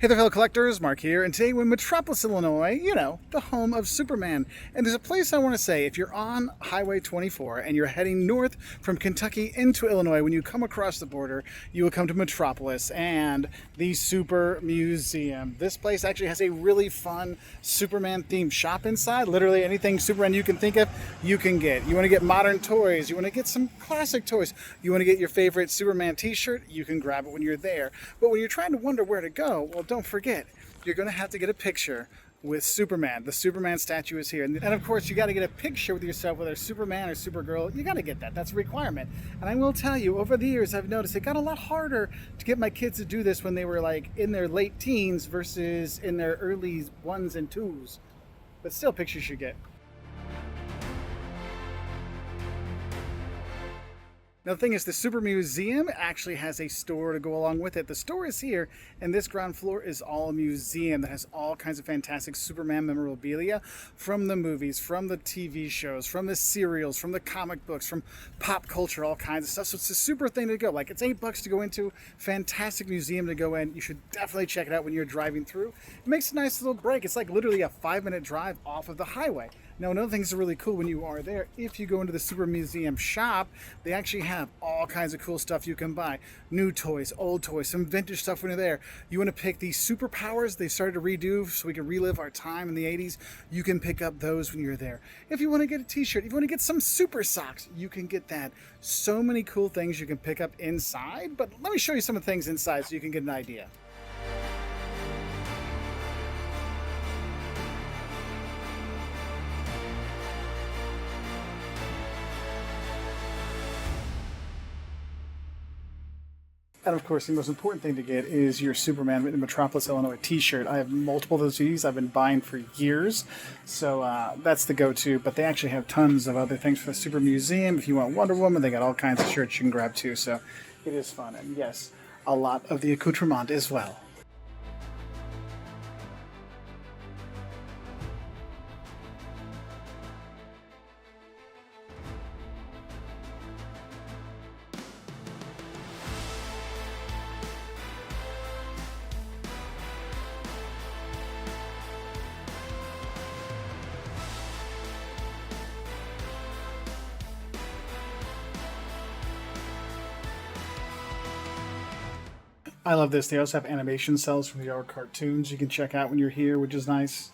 Hey there, fellow collectors. Mark here, and today we're in Metropolis, Illinois, the home of Superman. And there's a place I want to say, if you're on Highway 24 and you're heading north from Kentucky into Illinois, when you come across the border, you will come to Metropolis and the Super Museum. This place actually has a really fun Superman-themed shop inside. Literally anything Superman you can think of, you can get. You want to get modern toys, you want to get some classic toys, you want to get your favorite Superman t-shirt, you can grab it when you're there. But when you're trying to wonder where to go, well, don't forget, you're going to have to get a picture with Superman. The Superman statue is here. And of course, you got to get a picture with yourself, whether Superman or Supergirl. You got to get that. That's a requirement. And I will tell you, over the years, I've noticed it got a lot harder to get my kids to do this when they were like in their late teens versus in their early ones and twos. But still, pictures you get. Now, the thing is, the Super Museum actually has a store to go along with it. The store is here, and this ground floor is all a museum that has all kinds of fantastic Superman memorabilia from the movies, from the TV shows, from the serials, from the comic books, from pop culture, all kinds of stuff. So it's a super thing to go. Like, it's $8 to go into. Fantastic museum to go in. You should definitely check it out when you're driving through. It makes a nice little break. It's like literally a 5-minute drive off of the highway. Now, another thing that's really cool when you are there, if you go into the Super Museum shop, they actually have all kinds of cool stuff you can buy. New toys, old toys, some vintage stuff when you're there. You want to pick these superpowers they started to redo so we can relive our time in the 80s, you can pick up those when you're there. If you want to get a t-shirt, if you want to get some super socks, you can get that. So many cool things you can pick up inside, but let me show you some of the things inside so you can get an idea. And of course, the most important thing to get is your Superman in Metropolis, Illinois t-shirt. I have multiple of these I've been buying for years. So that's the go-to. But they actually have tons of other things for the Super Museum. If you want Wonder Woman, they got all kinds of shirts you can grab too. So it is fun. And yes, a lot of the accoutrement as well. I love this. They also have animation cells from the old cartoons you can check out when you're here, which is nice.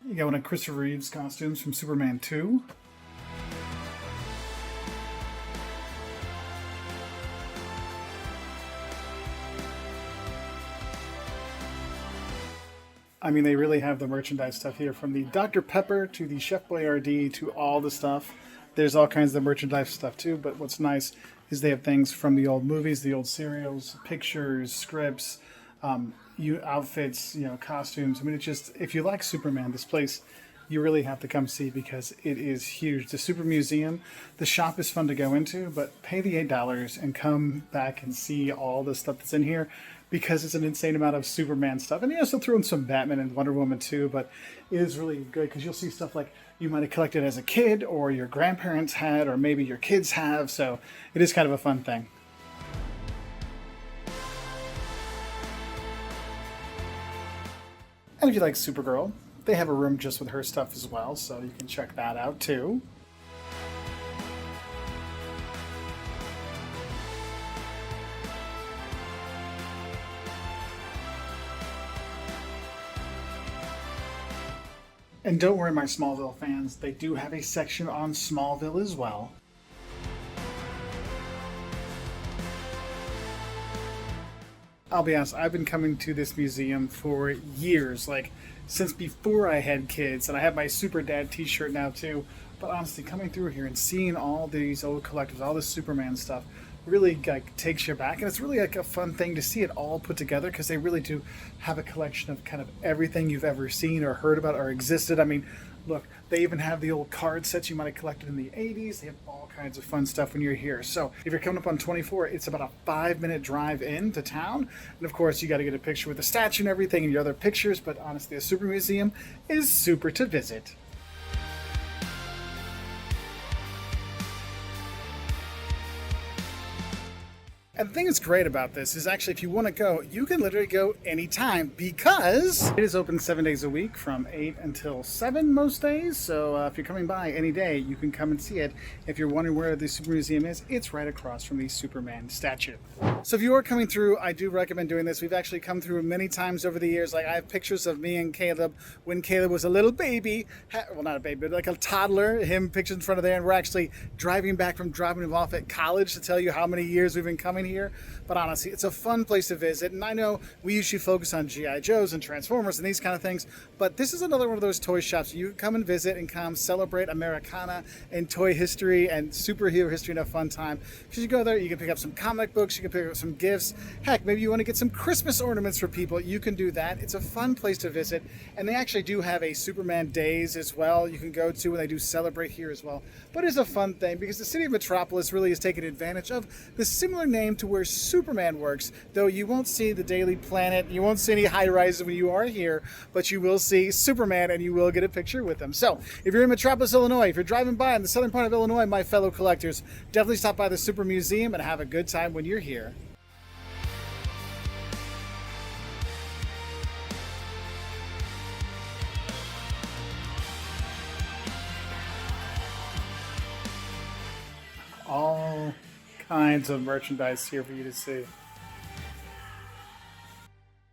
You got one of Christopher Reeve's costumes from Superman 2. I mean, they really have the merchandise stuff here, from the Dr. Pepper to the Chef Boyardee to all the stuff. There's all kinds of merchandise stuff too, but what's nice is they have things from the old movies, the old serials, pictures, scripts, outfits, costumes. I mean, it's just, if you like Superman, this place you really have to come see because it is huge. The Super Museum, the shop is fun to go into, but pay the $8 and come back and see all the stuff that's in here because it's an insane amount of Superman stuff. And still throw in some Batman and Wonder Woman too, but it is really good because you'll see stuff like you might have collected as a kid or your grandparents had or maybe your kids have. So it is kind of a fun thing. And if you like Supergirl, they have a room just with her stuff as well, so you can check that out too. And don't worry, my Smallville fans, they do have a section on Smallville as well. I'll be honest, I've been coming to this museum for years, like since before I had kids, and I have my Super Dad t-shirt now too. But honestly, coming through here and seeing all these old collectibles, all this Superman stuff, really like takes you back, and it's really like a fun thing to see it all put together because they really do have a collection of kind of everything you've ever seen or heard about or existed. I mean, look, they even have the old card sets you might have collected in the 80s. They have all kinds of fun stuff when you're here. So if you're coming up on 24, it's about a 5-minute drive into town. And of course, you got to get a picture with the statue and everything and your other pictures. But honestly, the Super Museum is super to visit. And the thing that's great about this is actually if you want to go, you can literally go anytime because it is open 7 days a week from 8 until 7 most days. So if you're coming by any day, you can come and see it. If you're wondering where the Super Museum is, it's right across from the Superman statue. So if you are coming through, I do recommend doing this. We've actually come through many times over the years. Like I have pictures of me and Caleb when Caleb was a little baby. Well, not a baby, but like a toddler. Him pictures in front of there. And we're actually driving back from dropping him off at college to tell you how many years we've been coming here. But honestly, it's a fun place to visit. And I know we usually focus on G.I. Joes and Transformers and these kind of things. But this is another one of those toy shops you can come and visit and come celebrate Americana and toy history and superhero history in a fun time. Because you go there, you can pick up some comic books, you can pick up some gifts. Heck, maybe you want to get some Christmas ornaments for people. You can do that. It's a fun place to visit. And they actually do have a Superman Days as well you can go to, and they do celebrate here as well. But it's a fun thing because the city of Metropolis really is taking advantage of the similar name to where Superman works, though you won't see the Daily Planet, you won't see any high-rises when you are here, but you will see Superman and you will get a picture with him. So if you're in Metropolis, Illinois, if you're driving by in the southern part of Illinois, my fellow collectors, definitely stop by the Super Museum and have a good time when you're here. All kinds of merchandise here for you to see.